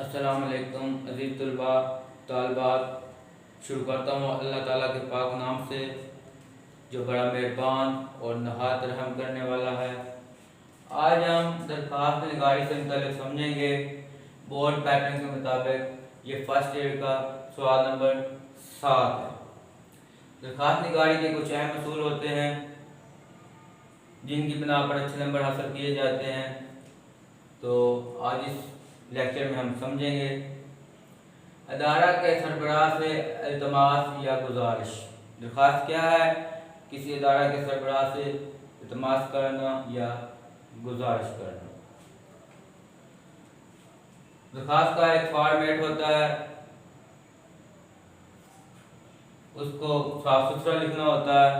अस्सलामुअलैकुम अज़ीज़ तलबा तालबात। शुरू करता हूँ अल्लाह ताला के पाक नाम से जो बड़ा मेहरबान और नहायत रहम करने वाला है। आज हम दरख्वास्त निगारी से मुताल्लिक़ समझेंगे। बोर्ड पैटर्न के मुताबिक ये फर्स्ट ईयर का सवाल नंबर 7 है। दरख्वास्त निगारी के कुछ अहम असूल होते हैं जिनकी बिना पर अच्छे नंबर हासिल किए जाते हैं। तो आज इस लेक्चर में हम समझेंगे अदारा के सरबराह से इल्तमास या गुजारिश। दरख्वास्त क्या है? किसी अदारा के सरबराह से इल्तमास करना या गुजारिश करना। दरख्वास्त का एक फॉर्मेट होता है, उसको साफ सुथरा लिखना होता है।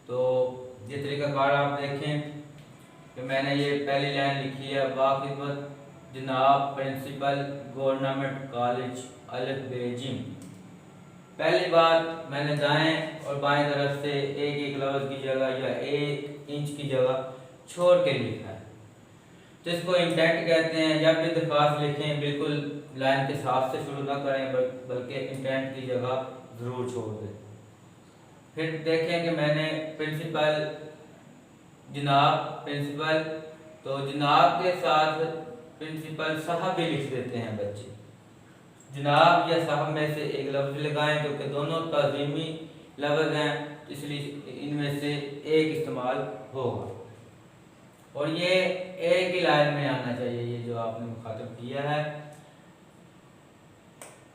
तो ये तरीक़ाकार आप देखें कि मैंने ये पहली लाइन लिखी है, बाखिदमत जनाब प्रिंसिपल गवर्नमेंट कॉलेज अलिफ बे जिम। पहली बात मैंने दाएं और बाएं तरफ से एक एक लफ्ज़ की जगह या 1 इंच की जगह छोड़ के लिखा है, तो इसको इंटेंट कहते हैं। जब भी दरख्वास्त लिखें बिल्कुल लाइन के साथ से शुरू ना करें बल्कि इंटेंट की जगह ज़रूर छोड़ दें। फिर देखें कि मैंने प्रिंसिपल जनाब प्रिंसिपल, तो जनाब के साथ प्रिंसिपल साहब भी लिख देते हैं बच्चे। जनाब या साहब में से एक लफ्ज़ लगाएं क्योंकि दोनों ताज़ीमी लफ्ज़ हैं, इसलिए इनमें से एक इस्तेमाल होगा और ये एक ही लाइन में आना चाहिए। ये जो आपने मुखातब किया है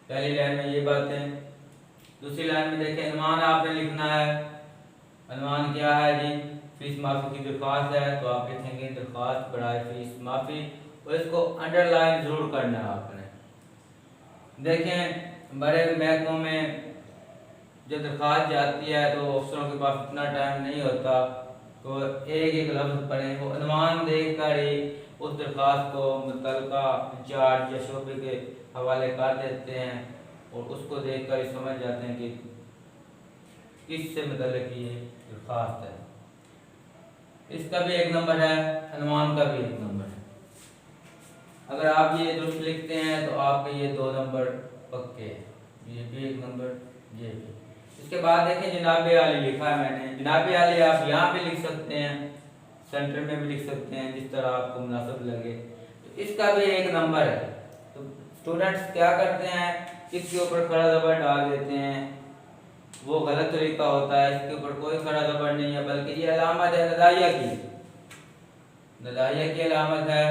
पहली लाइन में ये बातें। दूसरी लाइन में देखें अनुमान आपने लिखना है। अनुमान क्या है जी? फीस माफ़ी की दरख्वास्त है, तो आप लिखेंगे दरख्वास्त बराए फीस माफ़ी और इसको अंडरलाइन ज़रूर करना है आपने। देखें बड़े महकमों में जब दरख्वास्त जाती है तो अफसरों के पास इतना टाइम नहीं होता, तो एक एक लफ्ज़ पढ़ें। वो अनुमान देख कर ही उस दरख्वास्त को मुतल्लिका इंचार्ज या शोबे के हवाले कर देते हैं और उसको देख कर ही समझ जाते हैं कि किससे मुतल्लिक ये दरख्वास्त है। इसका भी एक नंबर है, अनुमान का भी एक नंबर है। अगर आप ये दुरुस्त लिखते हैं तो आपके ये 2 नंबर पक्के हैं, ये भी एक नंबर, ये भी। इसके बाद देखें जनाब आली लिखा है मैंने। जनाब आली आप यहाँ पे लिख सकते हैं, सेंटर में भी लिख सकते हैं, जिस तरह आपको मुनासिब लगे। तो इसका भी एक नंबर है। तो स्टूडेंट्स क्या करते हैं, इसके ऊपर खड़ा ज़बर डाल देते हैं, वो गलत तरीका होता है। इसके ऊपर कोई खड़ा ज़बर नहीं है बल्कि ये अलामत है नदाइया की, नदाइया की अलामत है।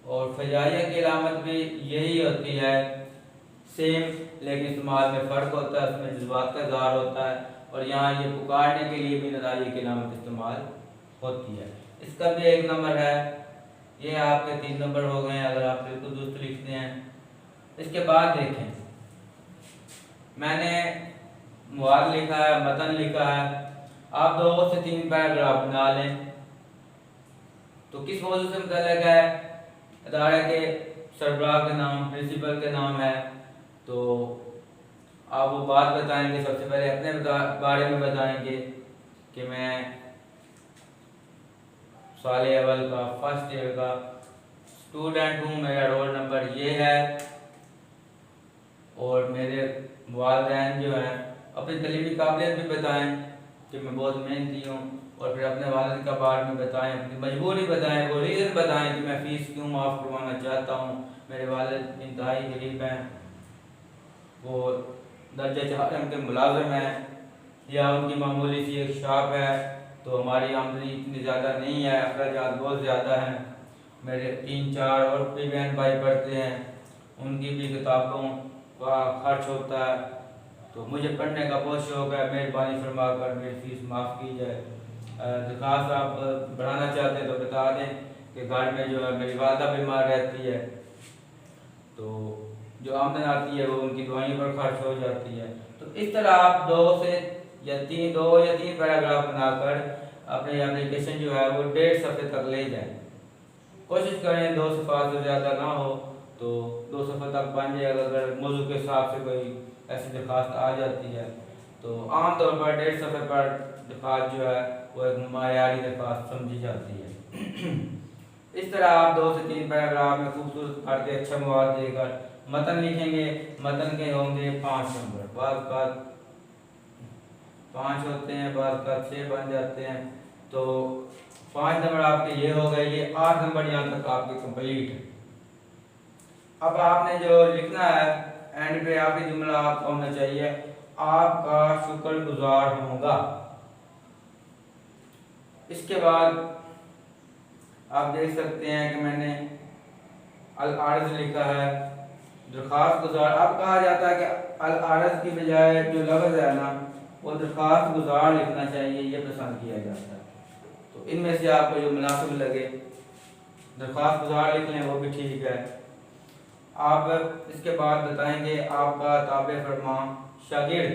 और फजाइया की अलामत भी यही होती है सेम, लेकिन इस्तेमाल में फ़र्क होता है, उसमें जज्बात का इज़हार होता है। और यहाँ ये पुकारने के लिए भी नदाइया की अलामत इस्तेमाल होती है। इसका भी एक नंबर है। ये आपके 3 नंबर हो गए अगर आप बिल्कुल दुरुस्त लिखते हैं। इसके बाद देखें मैंने मुआद लिखा है, मतन लिखा है। आप 2 से 3 पैराग्राफ बना लें। तो किस मौजूद से मुतल्लिक़ है? अदारे के सरबराह के नाम, प्रिंसिपल के नाम है, तो आप वो बात बताएंगे। सबसे पहले अपने बारे में बताएंगे कि मैं साल अव्वल का फर्स्ट ईयर का स्टूडेंट हूँ, मेरा रोल नंबर ये है और मेरे वालिदैन जो हैं अपनी तलीमी काबिलियत भी बताएं कि मैं बहुत मेहनती हूँ। और फिर अपने वालिद का बारे में बताएं, अपनी मजबूरी बताएं, वो रीज़न बताएं कि मैं फ़ीस क्यों माफ़ करवाना चाहता हूँ। मेरे वालिद इंतहाई गरीब हैं, वो दर्जा 4 के मुलाजिम हैं या उनकी मामूली सी एक शॉप है, तो हमारी आमदनी इतनी ज़्यादा नहीं है, अखराजात बहुत ज़्यादा हैं। मेरे 3-4 और भी बहन भाई पढ़ते हैं, उनकी भी किताबों का खर्च होता है। तो मुझे पढ़ने का बहुत शौक़ है, मेहरबानी फरमा कर मेरी फ़ीस माफ़ की जाए। दरख्वास्त आप बढ़ाना चाहते हैं तो बता दें कि घर में जो है मेरी वालदा बीमार रहती है, तो जो आमदन आती है वो उनकी दवाइयों पर खर्च हो जाती है। तो इस तरह आप 2 या 3 पैराग्राफ बनाकर अपनी एप्लीकेशन जो है वो 1.5 सफ़े तक ले जाएं। कोशिश करें 2 सफ़ा से ज़्यादा ना हो, तो 2 सफ़े तक बन जाए। अगर मौजू के हिसाब से कोई ऐसी दरख्वास्त आ जाती है तो आमतौर पर 1.5 सफ़े पर दरख्वास्त जो है वो एक मायारी दरख्वास्त समझी जाती है। इस तरह आप 2 से 3 पैराग्राफ में खूबसूरत करके अच्छा मवाद देकर मतन लिखेंगे। मतन के होंगे 5 नंबर, बाद का 5 होते हैं, बाद का 6 बन जाते हैं। तो 5 नंबर आपके ये हो गए, ये 8 नंबर यहाँ तक आपके कंप्लीट है। अब आपने जो लिखना है एंड पे आपकी जुमला आपका होना चाहिए आपका शुक्रगुजार होगा। इसके बाद आप देख सकते हैं कि मैंने अल आर्ज लिखा है, दरख्वास्त गुजार। अब कहा जाता है कि अल आर्ज की बजाय जो लफ्ज़ है ना वो दरख्वास्त गुजार लिखना चाहिए, ये पसंद किया जाता है। तो इनमें से आपको जो मुनासिब लगे दरख्वास्त गुजार लिख लें, वो भी ठीक है। आप इसके बाद बताएंगे आपका ताबे फरमा शागिर्द।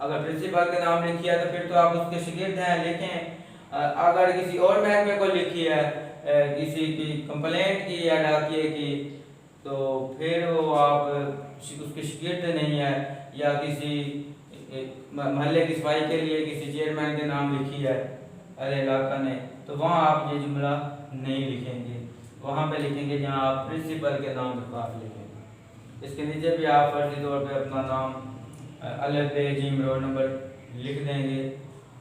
अगर प्रिंसिपल के नाम लिखी है तो फिर तो आप उसके शागिर्द हैं, लिखें। अगर किसी और महकमे को लिखी है, किसी की कंप्लेंट की या डाकिए की, तो फिर वो आप उसके शागिर्द नहीं है। या किसी महल्ले की सफाई के लिए किसी चेयरमैन के नाम लिखी है अरे इलाका ने, तो वहाँ आप ये जुमला नहीं लिखेंगे, वहाँ पे लिखेंगे जहाँ आप प्रिंसिपल के नाम दरख्वास्त लिखेंगे। इसके नीचे भी आप फर्जी तौर पे अपना नाम अलग बे जिम रोड नंबर लिख देंगे,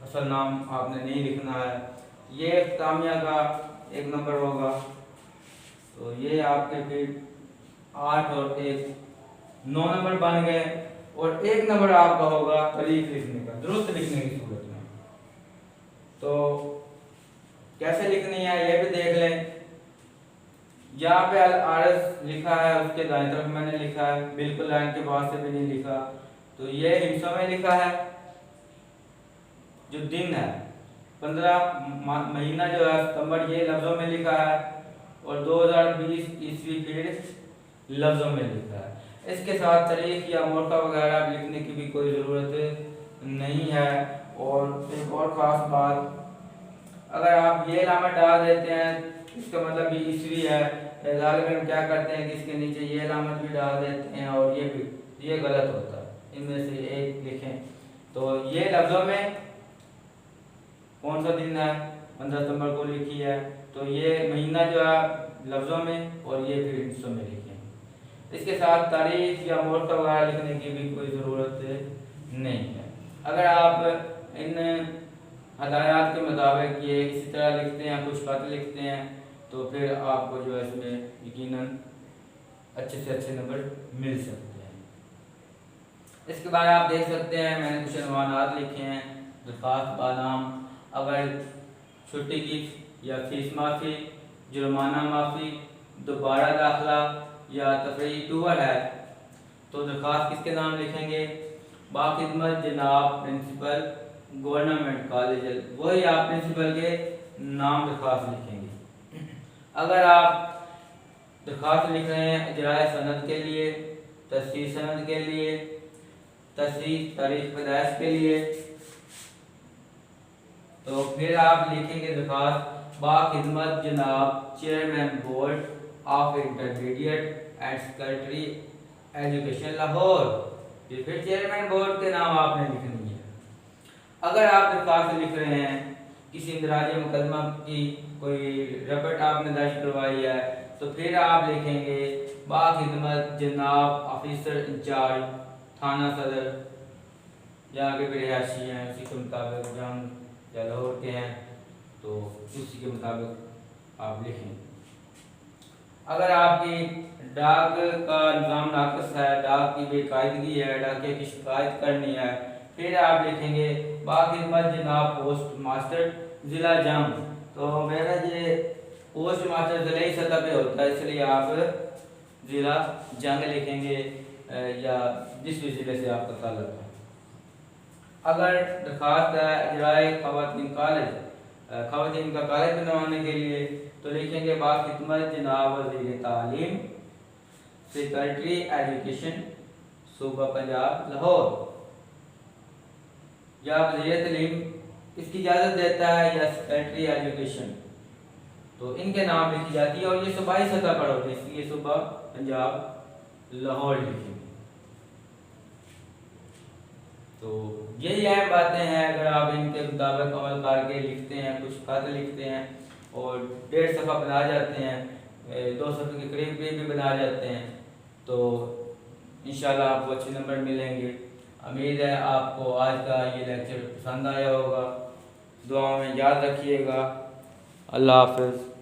असल नाम आपने नहीं लिखना है। ये तामिया का 1 नंबर होगा। तो ये आपके फिर 8 और 1 9 नंबर बन गए। और 1 नंबर आपका होगा तरीक लिखने का, दुरुस्त लिखने की सूरत में। तो कैसे लिखनी है ये भी देख लें। यहाँ पे अल आरस लिखा है, उसके दाएं तरफ मैंने लिखा है, बिल्कुल लाइन के बाद से भी नहीं लिखा। तो ये हिस्सों में लिखा है, जो दिन है 15 महीना जो है सितंबर, ये लफ्जों में लिखा है। और 2020 ईस्वी फिर लफ्जों में लिखा है। इसके साथ तारीख या मौका वगैरह लिखने की भी कोई ज़रूरत नहीं है। और एक और ख़ास बात, अगर आप ये अलामत डाल देते हैं इसका मतलब भी ईस्वी है, ज़ालिम क्या करते हैं कि इसके नीचे ये अलामत भी डाल देते हैं और ये गलत होता है। इनमें से एक लिखें। तो ये लफ्ज़ों में कौन सा दिन है 15 सितंबर को लिखी है, तो ये महीना जो है लफ्ज़ों में और ये फिर हिस्सों में लिखें। इसके साथ तारीख या मौका वगैरह लिखने की भी कोई ज़रूरत नहीं है। अगर आप इन हदायत के मुताबिक ये इसी तरह लिखते हैं, कुछ खत लिखते हैं, तो फिर आपको जो है इसमें यकीनन अच्छे से अच्छे नंबर मिल सकते हैं। इसके बाद आप देख सकते हैं मैंने कुछ अनवानात लिखे हैं। दरख्वास्त बानाम, अगर छुट्टी की या फीस माफ़ी, जुर्माना माफ़ी, दोबारा दाखिला या तफरीही टूर है, तो दरख्वास्त किसके नाम लिखेंगे? बाखिदमत जनाब प्रिंसिपल गवर्नमेंट कॉलेज, वही आप प्रिंसिपल के नाम दरख्वास्त लिखेंगे। अगर आप दरख्वास्त लिख रहे हैं इजराए सनद के लिए, तस्दीक सनद के लिए, तस्दीक तारीख पैदाइश के लिए, तो फिर आप लिखेंगे दरख्वास्त बाखिदमत जनाब chairman board of intermediate and secretary education Lahore. ये फिर चेयरमैन बोर्ड के नाम आपने लिखनी है। अगर आप दरख्वास्त लिख रहे हैं किसी इंदराज मुकदमा की कोई रिपोर्ट आपने दर्ज करवाई है, तो फिर आप लिखेंगे बाखिदमत जनाब ऑफिसर इंचार्ज थाना सदर, जहाँ के भी रिहायशी हैं उसी के मुताबिक, जहाँ या लाहौर के हैं तो उसी के मुताबिक आप लिखें। अगर आपकी डाक का निज़ाम नाक़िस है, डाक की बेकायदगी है, डाके की शिकायत करनी है, फिर आप लिखेंगे बाखिदमत जनाब पोस्ट मास्टर ज़िला जंग। तो मेरा ये पोस्ट मास्टर ज़िले सतह पे होता है, इसलिए आप ज़िला जंग लिखेंगे या जिस भी ज़िले से आपका ताल्लुक़ है। अगर दरख्वास्त है इजराए ख़वातीन कॉलेज, ख़वातीन का कॉलेज बनवाने के लिए, तो लिखेंगे बाखिदमत जनाब वज़ीर तालीम सेक्रेटरी एजुकेशन सूबा पंजाब लाहौर, या वज़ीर तालीम इसकी इजाज़त देता है या सेक्रेटरी एजुकेशन, तो इनके नाम लिखी जाती है। और ये सूबाई सतह पर होते हैं, इसलिए सूबा पंजाब लाहौर लिखेंगे। तो यही अहम बातें हैं। अगर आप इनके मुताबिक अमल करके लिखते हैं, कुछ खत लिखते हैं और 1.5 सफ़ा बना जाते हैं, 2 सफ़े के करीब करीब भी बना जाते हैं। तो इंशाल्लाह आपको अच्छे नंबर मिलेंगे। उम्मीद है आपको आज का ये लेक्चर पसंद आया होगा। दुआ में याद रखिएगा। अल्लाह हाफ़िज़।